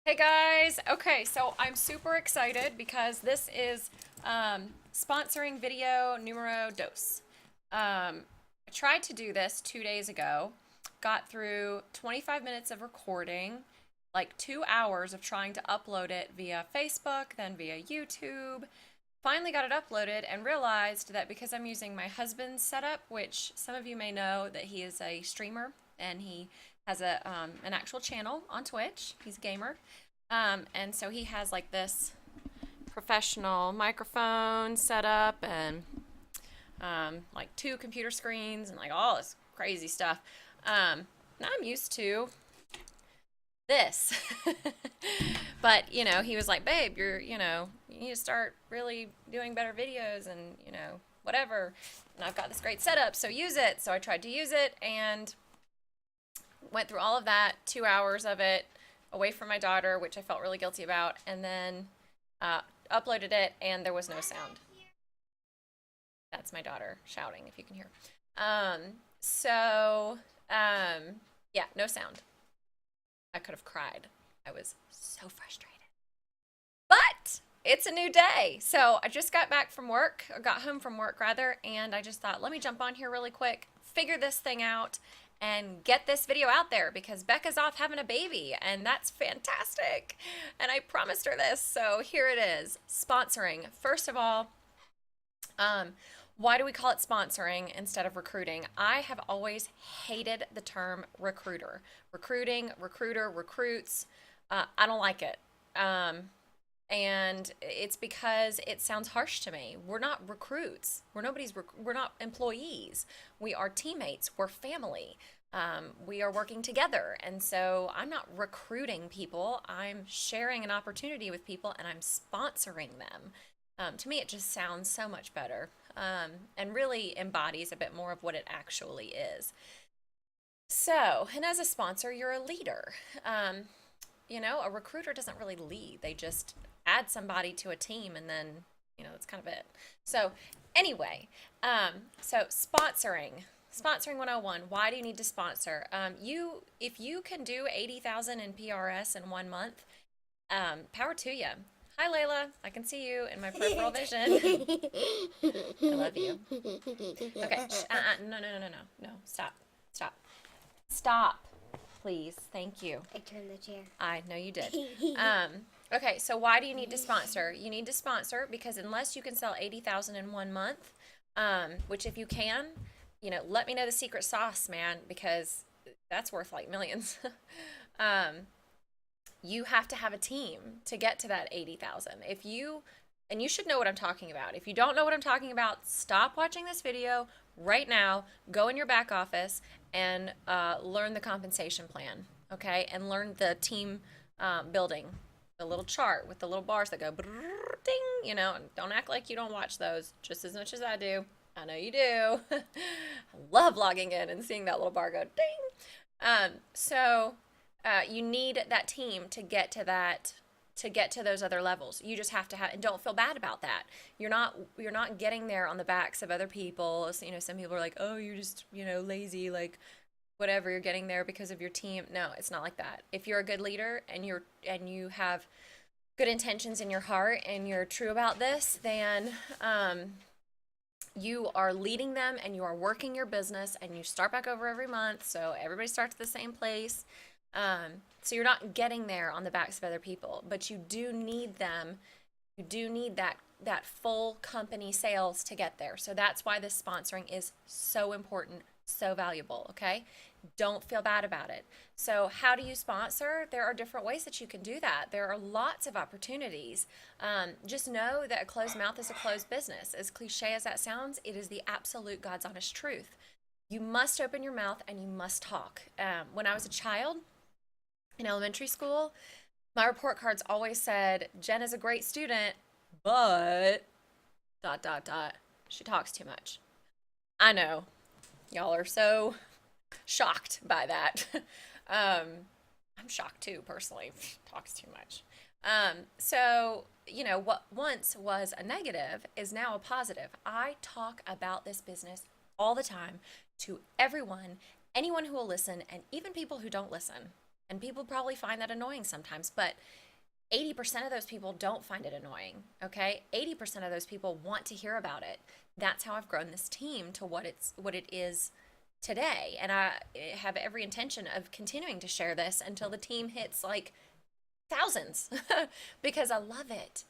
Hey guys! Okay, so I'm super excited because this is sponsoring video numero dos. I tried to do this 2 days ago, got through 25 minutes of recording, like 2 hours of trying to upload it via Facebook, then via YouTube. Finally got it uploaded and realized that because I'm using my husband's setup, which some of you may know that he is a streamer and he has an actual channel on Twitch. He's a gamer. And so he has like this professional microphone set up and like two computer screens and like all this crazy stuff. And I'm used to this. But, he was like, babe, you need to start really doing better videos and, whatever. And I've got this great setup, so use it. So I tried to use it and went through all of that, 2 hours of it, away from my daughter, which I felt really guilty about, and then uploaded it, and there was no sound. That's my daughter shouting, if you can hear. So, yeah, no sound. I could have cried. I was so frustrated. But it's a new day. So I just got back from work, or got home from work rather, and I just thought, let me jump on here really quick, figure this thing out, and get this video out there because Becca's off having a baby, and that's fantastic. And I promised her this, so here it is. Sponsoring. First of all, why do we call it sponsoring instead of recruiting? I have always hated the term recruiter. Recruiting, recruiter, recruits. I don't like it. And it's because it sounds harsh to me. We're not recruits. We're not employees. We are teammates. We're family. We are working together. And so I'm not recruiting people. I'm sharing an opportunity with people and I'm sponsoring them. To me, it just sounds so much better, and really embodies a bit more of what it actually is. So, and as a sponsor, you're a leader. A recruiter doesn't really lead. They just add somebody to a team and then, that's kind of it. So, anyway, so sponsoring 101. Why do you need to sponsor? If you can do 80,000 in PRS in 1 month, power to you. Hi, Layla. I can see you in my peripheral vision. I love you. Okay. No, no, no, no, no. No. Stop. Stop. Stop. Please. Thank you. I turned the chair. I know you did. Okay, so why do you need to sponsor? You need to sponsor because unless you can sell 80,000 in 1 month, which if you can, let me know the secret sauce, man, because that's worth like millions. You have to have a team to get to that 80,000. And you should know what I'm talking about. If you don't know what I'm talking about, stop watching this video right now, go in your back office and learn the compensation plan, okay? And learn the team building, the little chart with the little bars that go ding, and don't act like you don't watch those just as much as I do. I know you do. I love logging in and seeing that little bar go ding. You need that team to get to those other levels. You just have to have, and don't feel bad about that. You're not getting there on the backs of other people. Some people are like, oh, you're just, lazy, like whatever. You're getting there because of your team. No, it's not like that. If you're a good leader and you have good intentions in your heart and you're true about this, then you are leading them and you are working your business and you start back over every month. So everybody starts at the same place. So you're not getting there on the backs of other people, but you do need them. You do need that full company sales to get there. So that's why this sponsoring is so important, so valuable, okay? Don't feel bad about it. So how do you sponsor? There are different ways that you can do that. There are lots of opportunities. Just know that a closed mouth is a closed business. As cliche as that sounds, it is the absolute God's honest truth. You must open your mouth and you must talk. When I was a child, in elementary school, my report cards always said, Jen is a great student, but dot, dot, dot, she talks too much. I know. Y'all are so shocked by that. I'm shocked too, personally. Talks too much. What once was a negative is now a positive. I talk about this business all the time to everyone, anyone who will listen, and even people who don't listen. And people probably find that annoying sometimes, but 80% of those people don't find it annoying, okay? 80% of those people want to hear about it. That's how I've grown this team to what it is today. And I have every intention of continuing to share this until the team hits like thousands because I love it.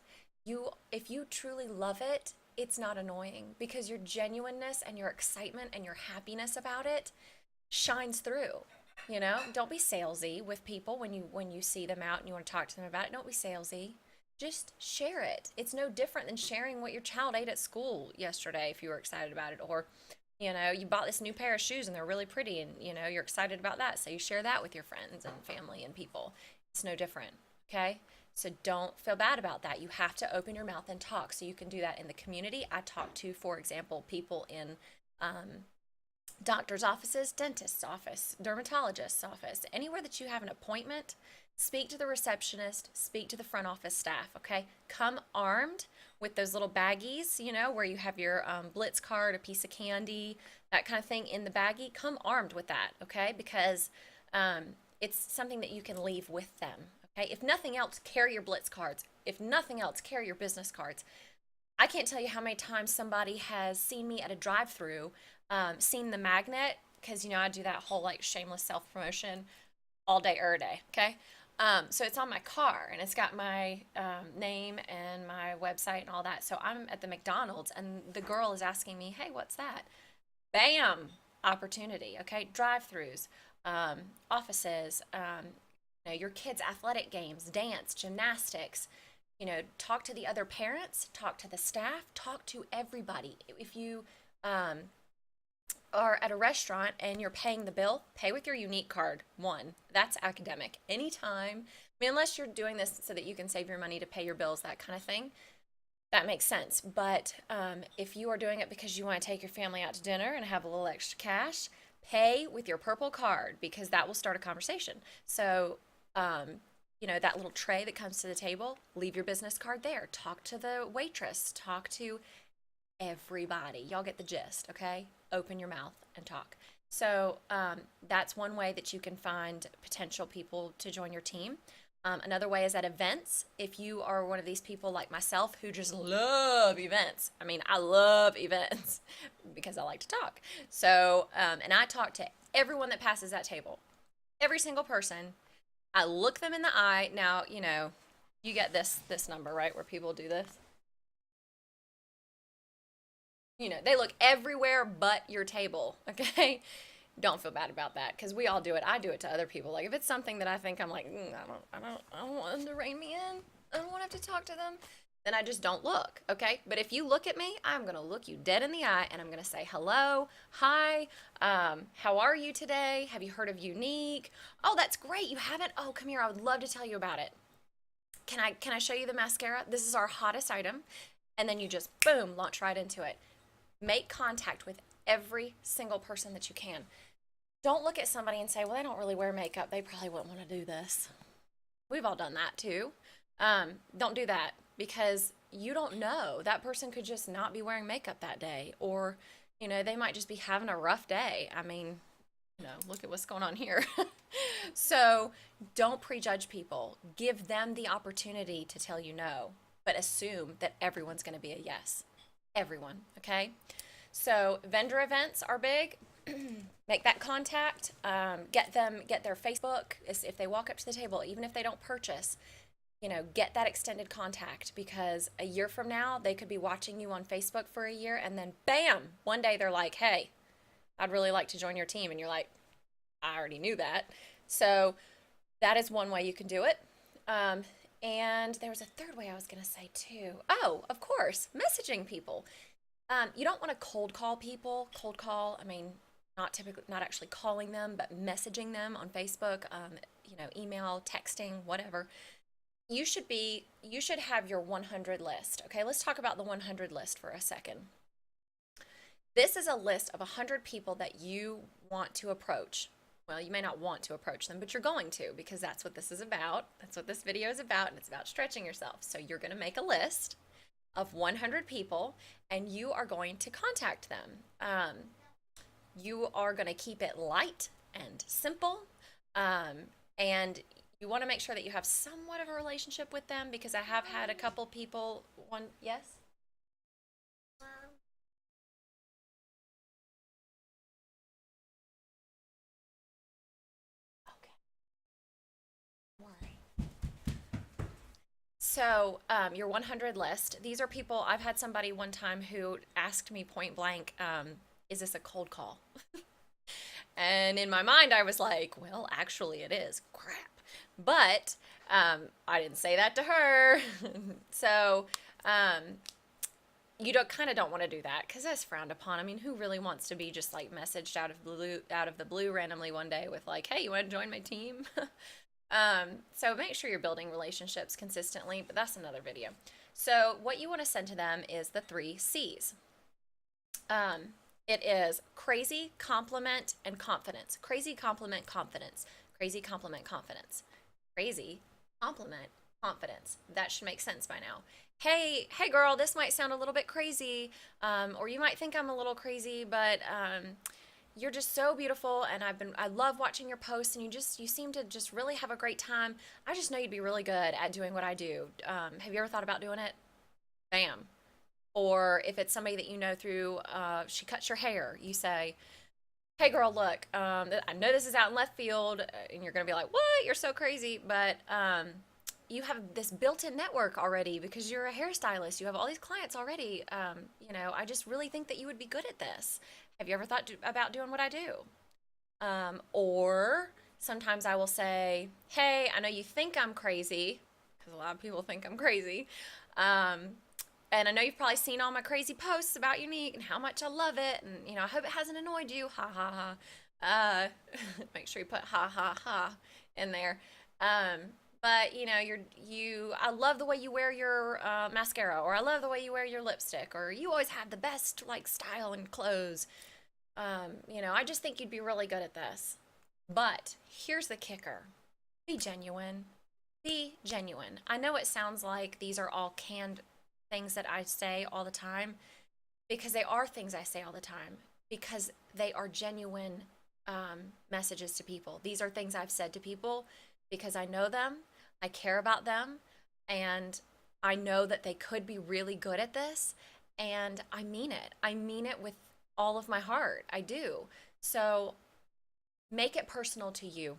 If you truly love it, it's not annoying because your genuineness and your excitement and your happiness about it shines through. Don't be salesy with people when you see them out and you want to talk to them about it. Don't be salesy. Just share it. It's no different than sharing what your child ate at school yesterday if you were excited about it, or you bought this new pair of shoes and they're really pretty, and you're excited about that, so you share that with your friends and family and people. It's no different. Okay? So don't feel bad about that. You have to open your mouth and talk. So you can do that in the community. I talk to, for example, people in doctor's offices, dentist's office, dermatologist's office, anywhere that you have an appointment. Speak to the receptionist, speak to the front office staff, okay? Come armed with those little baggies, where you have your Blitz card, a piece of candy, that kind of thing in the baggie. Come armed with that, okay? Because it's something that you can leave with them, okay? If nothing else, carry your Blitz cards. If nothing else, carry your business cards. I can't tell you how many times somebody has seen me at a drive-through, seen the magnet, because I do that whole like shameless self-promotion all day, every day, okay? So it's on my car and it's got my name and my website and all that. So I'm at the McDonald's and the girl is asking me, hey, what's that? Bam! Opportunity, okay? Drive-throughs, offices, your kids' athletic games, dance, gymnastics. Talk to the other parents, talk to the staff, talk to everybody. If you are at a restaurant and you're paying the bill, pay with your Younique card. One, that's academic. Anytime, unless you're doing this so that you can save your money to pay your bills, that kind of thing, that makes sense. But if you are doing it because you want to take your family out to dinner and have a little extra cash, pay with your purple card because that will start a conversation. So, that little tray that comes to the table, leave your business card there. Talk to the waitress, talk to everybody. Y'all get the gist, okay? Open your mouth and talk. So that's one way that you can find potential people to join your team. Another way is at events. If you are one of these people like myself who just love events, I love events because I like to talk. So, and I talk to everyone that passes that table, every single person. I look them in the eye. Now, you get this number, right, where people do this. They look everywhere but your table, okay? Don't feel bad about that because we all do it. I do it to other people. Like if it's something that I think I'm like, I don't want them to rein me in. I don't want to have to talk to them. Then I just don't look, okay? But if you look at me, I'm gonna look you dead in the eye and I'm gonna say hello, hi, how are you today? Have you heard of Younique? Oh, that's great. You haven't? Oh, come here. I would love to tell you about it. Can I show you the mascara? This is our hottest item. And then you just boom, launch right into it. Make contact with every single person that you can. Don't look at somebody and say, well, they don't really wear makeup. They probably wouldn't want to do this. We've all done that too. Don't do that because you don't know. That person could just not be wearing makeup that day, or, they might just be having a rough day. Look at what's going on here. So don't prejudge people. Give them the opportunity to tell you no, but assume that everyone's going to be a yes. Everyone, okay? So vendor events are big. Make that contact. Get their Facebook. If they walk up to the table, even if they don't purchase, get that extended contact because a year from now, they could be watching you on Facebook for a year and then bam, one day they're like, hey, I'd really like to join your team. And you're like, I already knew that. So that is one way you can do it. And there was a third way I was going to say too. Oh, of course, messaging people. You don't want to cold call people. Cold call, not actually calling them, but messaging them on Facebook, email, texting, whatever. You should have your 100 list. Okay, let's talk about the 100 list for a second. This is a list of 100 people that you want to approach. Well, you may not want to approach them, but you're going to because that's what this is about. That's what this video is about, and it's about stretching yourself. So you're going to make a list of 100 people, and you are going to contact them. You are going to keep it light and simple. And you want to make sure that you have somewhat of a relationship with them because I have had a couple people, one, yes? Okay. Right. So, your 100 list, these are people, I've had somebody one time who asked me point blank, is this a cold call? And in my mind, I was like, well, actually, it is. Crap. But I didn't say that to her. So, um, you don't kind of don't want to do that because that's frowned upon. I mean, who really wants to be just like messaged out of the blue randomly one day with like, "Hey, you want to join my team?" So make sure you're building relationships consistently, but that's another video. So what you want to send to them is the three C's. Um, it is crazy, compliment, and confidence. Crazy, compliment, confidence. Crazy, compliment, confidence. Crazy, compliment, confidence. That should make sense by now. Hey, girl, this might sound a little bit crazy, or you might think I'm a little crazy, but you're just so beautiful, and I love watching your posts, and you seem to just really have a great time. I just know you'd be really good at doing what I do. Have you ever thought about doing it? Bam. Or if it's somebody that you know through, she cuts your hair, you say, hey girl, look, I know this is out in left field, and you're gonna be like, what? You're so crazy, but you have this built-in network already because you're a hairstylist. You have all these clients already. I just really think that you would be good at this. Have you ever thought about doing what I do? Or sometimes I will say, hey, I know you think I'm crazy, because a lot of people think I'm crazy. Um, and I know you've probably seen all my crazy posts about Younique and how much I love it. And, I hope it hasn't annoyed you. Ha ha ha. Make sure you put ha ha ha in there. Um, but I love the way you wear your mascara, or I love the way you wear your lipstick, or you always have the best like style and clothes. I just think you'd be really good at this. But here's the kicker: be genuine. Be genuine. I know it sounds like these are all canned things that I say all the time because they are things I say all the time because they are genuine messages to people. These are things I've said to people because I know them, I care about them, and I know that they could be really good at this. And I mean it. I mean it with all of my heart. I do. So make it personal to you.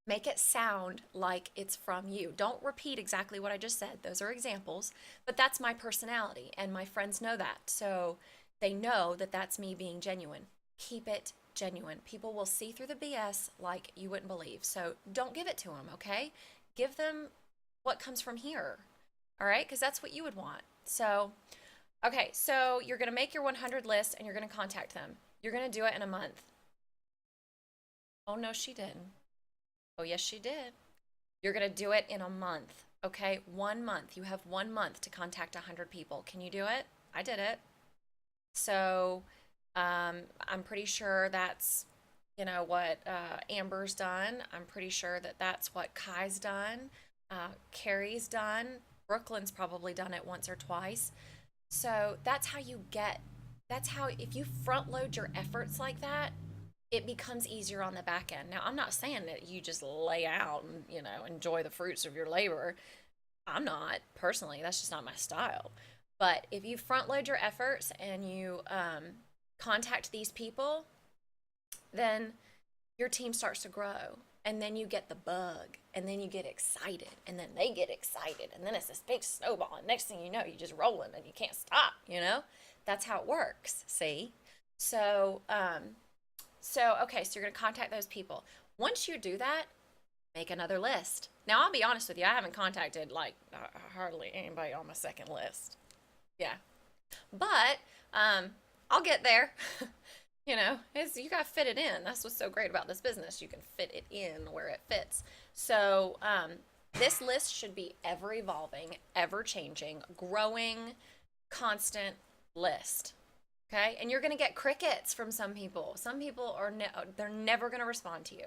Make it sound like it's from you. Don't repeat exactly what I just said. Those are examples, but that's my personality, and my friends know that. So they know that that's me being genuine. Keep it genuine. People will see through the BS like you wouldn't believe. So don't give it to them, okay? Give them what comes from here, all right? Because that's what you would want. So, okay, so you're going to make your 100 list and you're going to contact them. You're going to do it in a month. Oh, no, she didn't. Oh, yes, she did. You're going to do it in a month, okay? 1 month. You have 1 month to contact 100 people. Can you do it? I did it. So I'm pretty sure that's, what Amber's done. I'm pretty sure that that's what Kai's done. Carrie's done. Brooklyn's probably done it once or twice. So that's how, if you front load your efforts like that, it becomes easier on the back end. Now, I'm not saying that you just lay out and, enjoy the fruits of your labor. I'm not, personally, that's just not my style. But if you front load your efforts and you contact these people, then your team starts to grow. And then you get the bug, and then you get excited, and then they get excited, and then it's this big snowball. And next thing you know, you're just rolling and you can't stop. That's how it works, see? So, okay, so you're going to contact those people. Once you do that, make another list. Now, I'll be honest with you, I haven't contacted like hardly anybody on my second list. Yeah. But I'll get there. You got to fit it in. That's what's so great about this business. You can fit it in where it fits. So, this list should be ever evolving, ever changing, growing, constant list. Okay, and you're going to get crickets from some people. Some people they're never going to respond to you.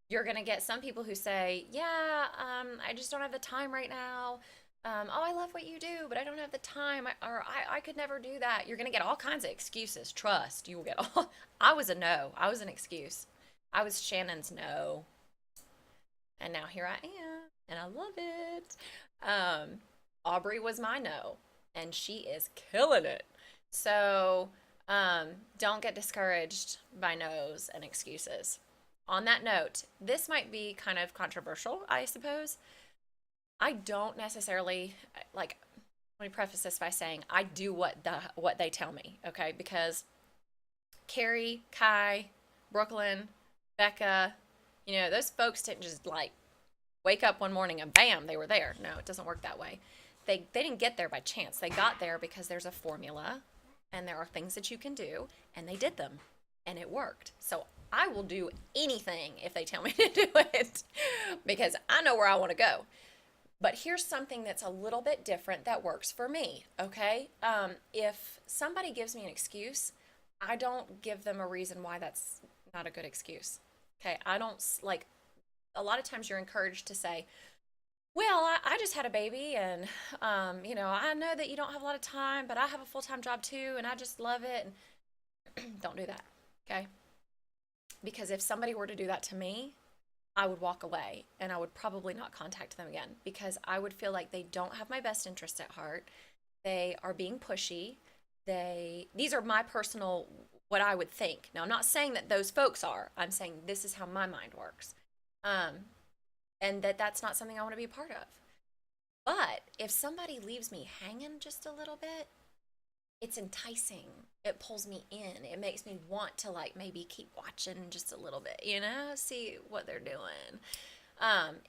You're going to get some people who say, yeah, I just don't have the time right now. Oh, I love what you do, but I don't have the time. I could never do that. You're going to get all kinds of excuses. Trust, you will get all. I was a no. I was an excuse. I was Shannon's no. And now here I am, and I love it. Um, Aubrey was my no, and she is killing it. So don't get discouraged by no's and excuses. On that note, this might be kind of controversial, I suppose. I don't necessarily like. Let me preface this by saying I do what they tell me, okay? Because Carrie, Kai, Brooklyn, Becca, those folks didn't just like wake up one morning and bam, they were there. No, it doesn't work that way. They didn't get there by chance. They got there because there's a formula and there are things that you can do, and they did them and it worked. So I will do anything if they tell me to do it because I know where I want to go. But here's something that's a little bit different that works for me, okay? If somebody gives me an excuse, I don't give them a reason why that's not a good excuse. Okay, I don't like, a lot of times you're encouraged to say, well, I just had a baby, and I know that you don't have a lot of time, but I have a full-time job too, and I just love it. And don't do that, okay? Because if somebody were to do that to me, I would walk away and I would probably not contact them again because I would feel like they don't have my best interest at heart. They are being pushy. These are my personal, what I would think. Now, I'm not saying that those folks are. I'm saying this is how my mind works. Um, and that's not something I want to be a part of. But if somebody leaves me hanging just a little bit, it's enticing. It pulls me in. It makes me want to like maybe keep watching just a little bit, see what they're doing.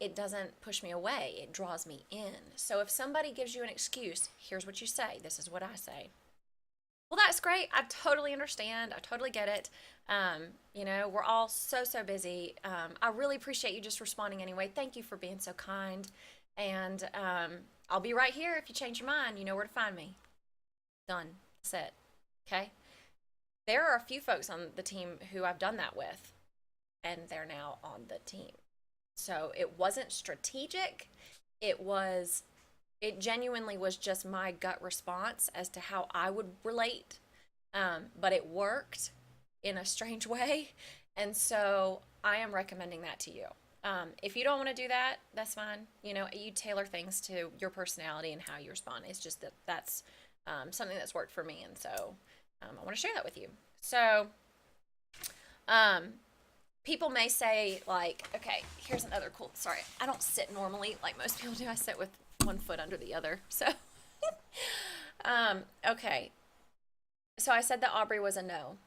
It doesn't push me away. It draws me in. So if somebody gives you an excuse, here's what you say. This is what I say. Well, that's great. I totally understand. I totally get it. We're all so busy. I really appreciate you just responding anyway. Thank you for being so kind. And I'll be right here if you change your mind. You know where to find me. Done. That's it. Okay? There are a few folks on the team who I've done that with, and they're now on the team. So it wasn't strategic. It genuinely was just my gut response as to how I would relate. But it worked in a strange way. And so I am recommending that to you. If you don't want to do that, that's fine. You tailor things to your personality and how you respond. It's just that's something that's worked for me. And so I want to share that with you. So people may say, like, okay, here's another cool, sorry, I don't sit normally like most people do. I sit with one foot under the other. So, okay. So I said that Aubrey was a no.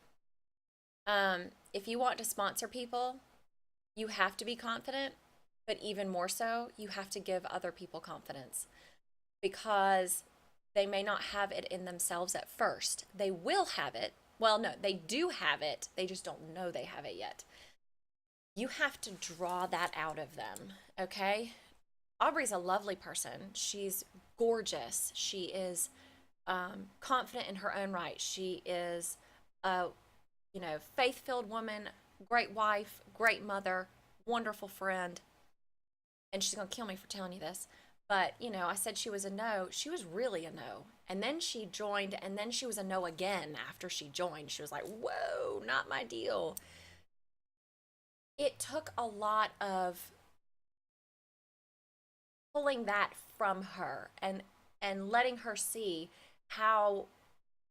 If you want to sponsor people, you have to be confident, but even more so, you have to give other people confidence because they may not have it in themselves at first. They will have it. Well, no, they do have it. They just don't know they have it yet. You have to draw that out of them, okay? Aubrey's a lovely person. She's gorgeous. She is confident in her own right. She is a, faith-filled woman, great wife, great mother, wonderful friend. And she's going to kill me for telling you this. But, I said she was a no. She was really a no. And then she joined, and then she was a no again after she joined. She was like, whoa, not my deal. It took a lot of pulling that from her and letting her see how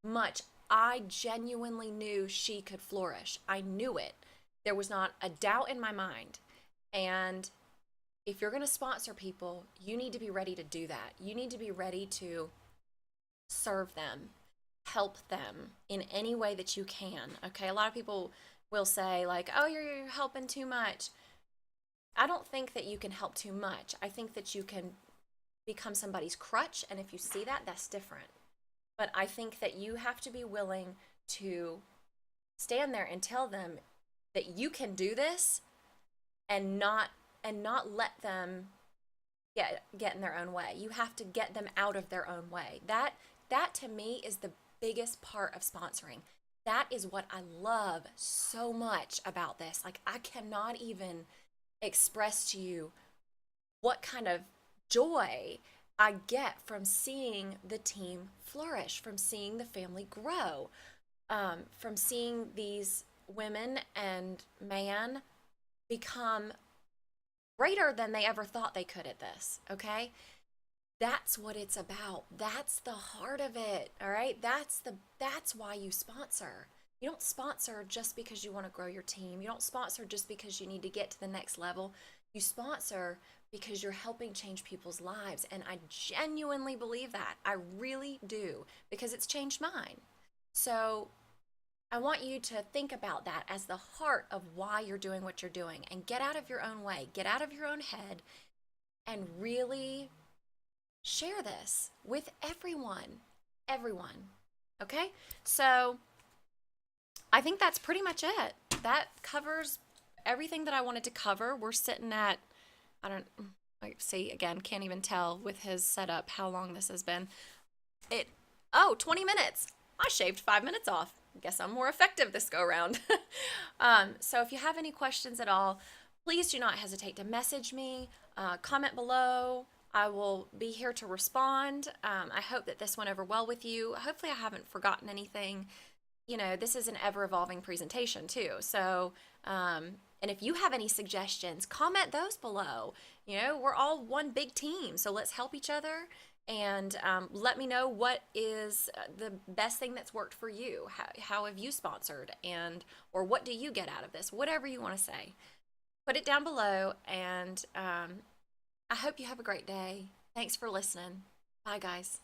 much I genuinely knew she could flourish. I knew it. There was not a doubt in my mind. And if you're going to sponsor people, you need to be ready to do that. You need to be ready to serve them, help them in any way that you can. Okay, a lot of people will say like, oh, you're helping too much. I don't think that you can help too much. I think that you can become somebody's crutch, and if you see that, that's different. But I think that you have to be willing to stand there and tell them that you can do this and not let them get in their own way. You have to get them out of their own way. That to me is the biggest part of sponsoring. That is what I love so much about this. Like, I cannot even express to you what kind of joy I get from seeing the team flourish, from seeing the family grow, from seeing these women and man become greater than they ever thought they could at this, okay? That's what it's about. That's the heart of it, all right? That's why you sponsor. You don't sponsor just because you want to grow your team. You don't sponsor just because you need to get to the next level. You sponsor because you're helping change people's lives, and I genuinely believe that. I really do, because it's changed mine. So, I want you to think about that as the heart of why you're doing what you're doing, and get out of your own way, get out of your own head, and really share this with everyone. Everyone. Okay? So I think that's pretty much it. That covers everything that I wanted to cover. We're sitting at, I don't, I see again, can't even tell with his setup how long this has been. It, oh, 20 minutes. I shaved 5 minutes off. Guess I'm more effective this go around. So if you have any questions at all, please do not hesitate to message me, comment below. I will be here to respond. I hope that this went over well with you. Hopefully I haven't forgotten anything. You know, this is an ever-evolving presentation too. So, and if you have any suggestions, comment those below. You know, we're all one big team, so let's help each other. And let me know what is the best thing that's worked for you. How have you sponsored, and or what do you get out of this? Whatever you want to say, put it down below. And I hope you have a great day. Thanks for listening. Bye, guys.